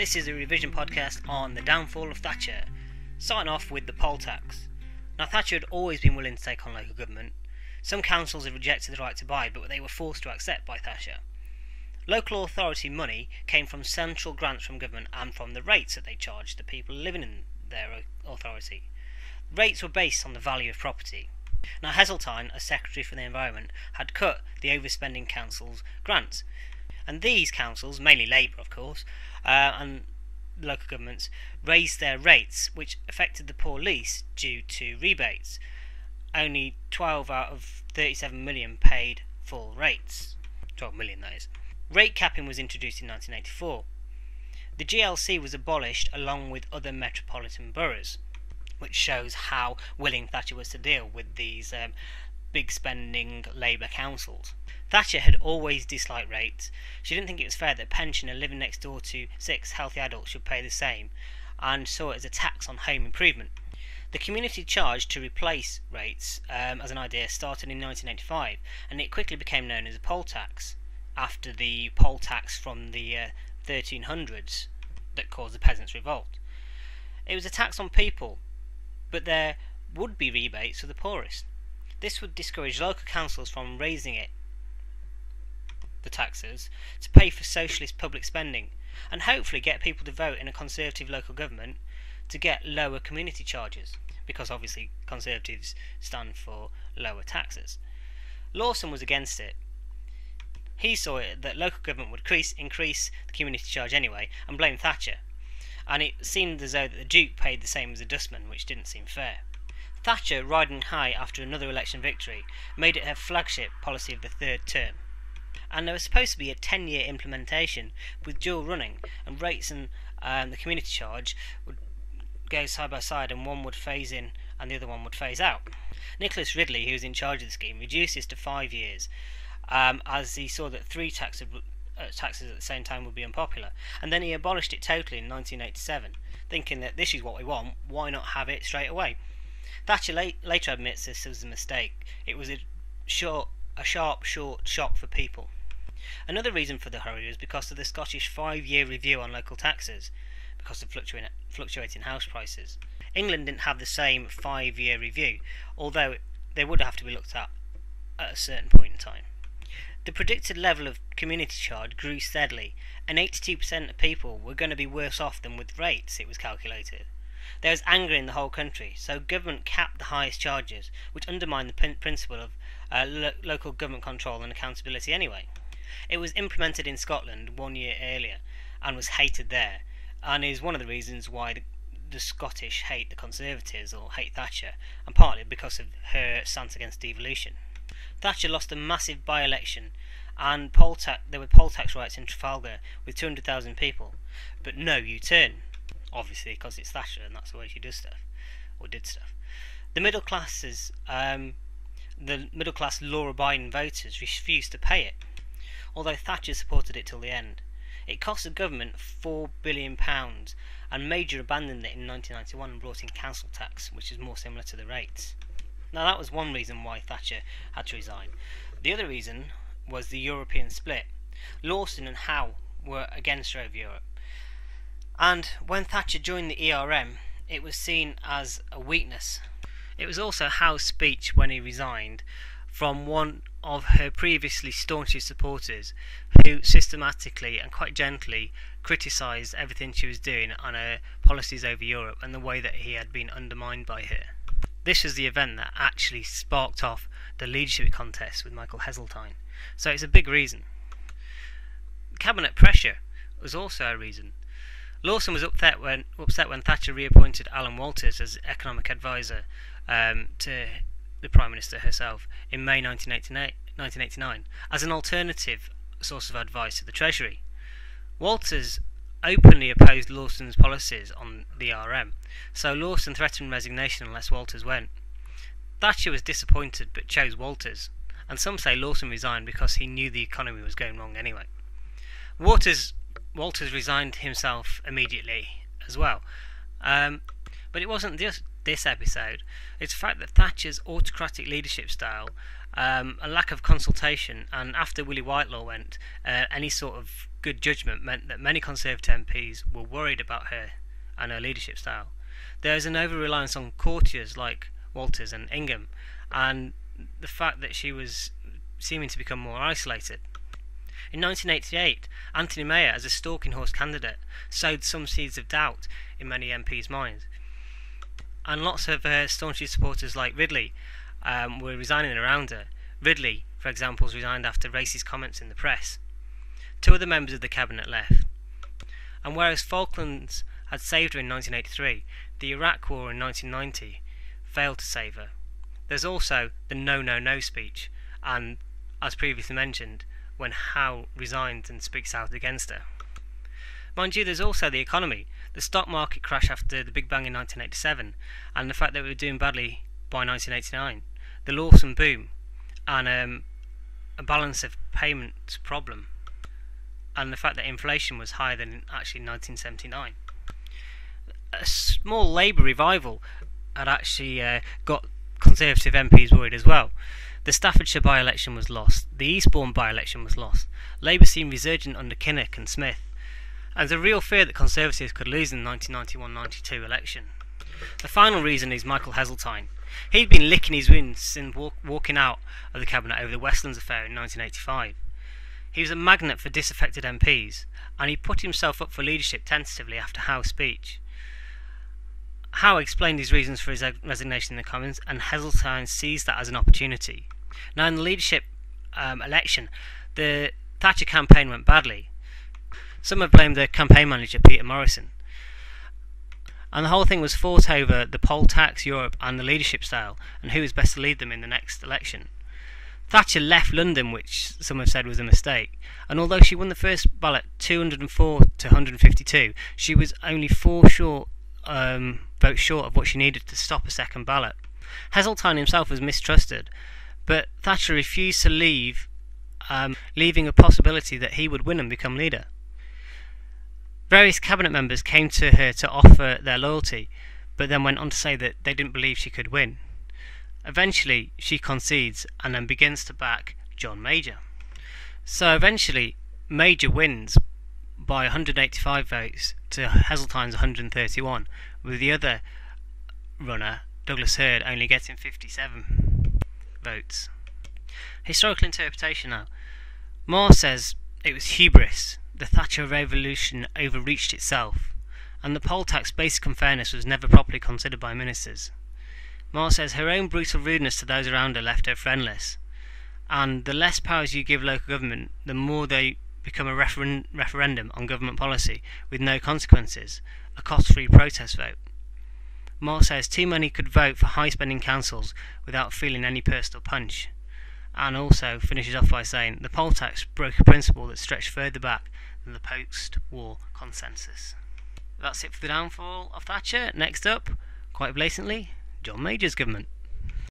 This is a revision podcast on the Downfall of Thatcher, starting off with the poll tax. Now, Thatcher had always been willing to take on local government. Some councils had rejected the right to buy, but they were forced to accept by Thatcher. Local authority money came from central grants from government and from the rates that they charged the people living in their authority. Rates were based on the value of property. Now, Heseltine, as Secretary for the Environment, had cut the overspending council's grants. And these councils, mainly Labour of course, and local governments, raised their rates, which affected the poor least due to rebates. Only 12 out of 37 million paid full rates. 12 million, that is. Rate capping was introduced in 1984. The GLC was abolished along with other metropolitan boroughs, which shows how willing Thatcher was to deal with these big spending Labour councils. Thatcher had always disliked rates. She didn't think it was fair that a pensioner living next door to 6 healthy adults should pay the same, and saw it as a tax on home improvement. The community charge to replace rates as an idea started in 1985, and it quickly became known as a poll tax, after the poll tax from the 1300s that caused the Peasants' Revolt. It was a tax on people, but there would be rebates for the poorest. This would discourage local councils from raising the taxes to pay for socialist public spending, and hopefully get people to vote in a Conservative local government to get lower community charges, because obviously Conservatives stand for lower taxes. Lawson was against it. He saw it that local government would increase the community charge anyway, and blamed Thatcher, and it seemed as though that the Duke paid the same as the dustman, which didn't seem fair. Thatcher, riding high after another election victory, made it her flagship policy of the third term. And there was supposed to be a 10-year implementation with dual running, and rates and the community charge would go side by side, and one would phase in and the other one would phase out. Nicholas Ridley, who was in charge of the scheme, reduced this to 5 years, as he saw that 3 taxes at the same time would be unpopular, and then he abolished it totally in 1987, thinking that this is what we want, why not have it straight away? Thatcher later admits this was a mistake. It was a sharp, short shock for people. Another reason for the hurry was because of the Scottish 5-year review on local taxes, because of fluctuating house prices. England didn't have the same 5-year review, although they would have to be looked at a certain point in time. The predicted level of community charge grew steadily, and 82% of people were going to be worse off than with rates, it was calculated. There was anger in the whole country, so government capped the highest charges, which undermined the principle of local government control and accountability anyway. It was implemented in Scotland 1 year earlier, and was hated there, and is one of the reasons why the Scottish hate the Conservatives, or hate Thatcher, and partly because of her stance against devolution. Thatcher lost a massive by-election, and there were poll tax riots in Trafalgar with 200,000 people, but no U-turn, obviously because it's Thatcher and that's the way she does stuff, or did stuff. The middle class law-abiding voters refused to pay it, although Thatcher supported it till the end. It cost the government £4 billion, and Major abandoned it in 1991 and brought in council tax, which is more similar to the rates. Now, that was one reason why Thatcher had to resign. The other reason was the European split. Lawson and Howe were against her over Europe, and when Thatcher joined the ERM, it was seen as a weakness. It was also Howe's speech when he resigned from one of her previously staunchest supporters, who systematically and quite gently criticised everything she was doing on her policies over Europe and the way that he had been undermined by her. This was the event that actually sparked off the leadership contest with Michael Heseltine, so it's a big reason. Cabinet pressure was also a reason. Lawson was upset when Thatcher reappointed Alan Walters as economic advisor to the Prime Minister herself in May 1989 as an alternative source of advice to the Treasury. Walters openly opposed Lawson's policies on the RM, so Lawson threatened resignation unless Walters went. Thatcher was disappointed but chose Walters, and some say Lawson resigned because he knew the economy was going wrong anyway. Walters resigned himself immediately as well, but it wasn't this episode is the fact that Thatcher's autocratic leadership style, a lack of consultation, and after Willie Whitelaw went, any sort of good judgment meant that many Conservative MPs were worried about her and her leadership style. There is an over-reliance on courtiers like Walters and Ingham, and the fact that she was seeming to become more isolated. In 1988, Anthony Mayer, as a stalking horse candidate, sowed some seeds of doubt in many MPs' minds. And lots of staunch supporters like Ridley were resigning around her. Ridley, for example, was resigned after racist comments in the press. 2 other members of the cabinet left. And whereas Falklands had saved her in 1983, the Iraq War in 1990 failed to save her. There's also the no, no, no speech, and, as previously mentioned, when Howe resigned and speaks out against her. Mind you, there's also the economy. The stock market crash after the Big Bang in 1987, and the fact that we were doing badly by 1989. The Lawson boom, and a balance of payments problem, and the fact that inflation was higher than actually in 1979. A small Labour revival had actually got Conservative MPs worried as well. The Staffordshire by-election was lost. The Eastbourne by-election was lost. Labour seemed resurgent under Kinnock and Smith. And there's a real fear that Conservatives could lose in the 1991-92 election. The final reason is Michael Heseltine. He'd been licking his wounds since walking out of the cabinet over the Westlands affair in 1985. He was a magnet for disaffected MPs, and he put himself up for leadership tentatively after Howe's speech. Howe explained his reasons for his resignation in the Commons, and Heseltine seized that as an opportunity. Now, in the leadership election, the Thatcher campaign went badly. Some have blamed the campaign manager, Peter Morrison. And the whole thing was fought over the poll tax, Europe, and the leadership style, and who was best to lead them in the next election. Thatcher left London, which some have said was a mistake, and although she won the first ballot 204 to 152, she was only 4 votes short of what she needed to stop a second ballot. Heseltine himself was mistrusted, but Thatcher refused to leave, leaving a possibility that he would win and become leader. Various cabinet members came to her to offer their loyalty, but then went on to say that they didn't believe she could win. Eventually, she concedes and then begins to back John Major. So eventually, Major wins by 185 votes to Heseltine's 131, with the other runner, Douglas Hurd, only getting 57 votes. Historical interpretation now. Moore says it was hubris. The Thatcher revolution overreached itself, and the poll tax basic unfairness was never properly considered by ministers. Moore says her own brutal rudeness to those around her left her friendless, and the less powers you give local government, the more they become a referendum on government policy with no consequences, a cost-free protest vote. Moore says too many could vote for high-spending councils without feeling any personal punch, and also finishes off by saying the poll tax broke a principle that stretched further back than the post-war consensus. That's it for the downfall of Thatcher. Next up, quite blatantly, John Major's government.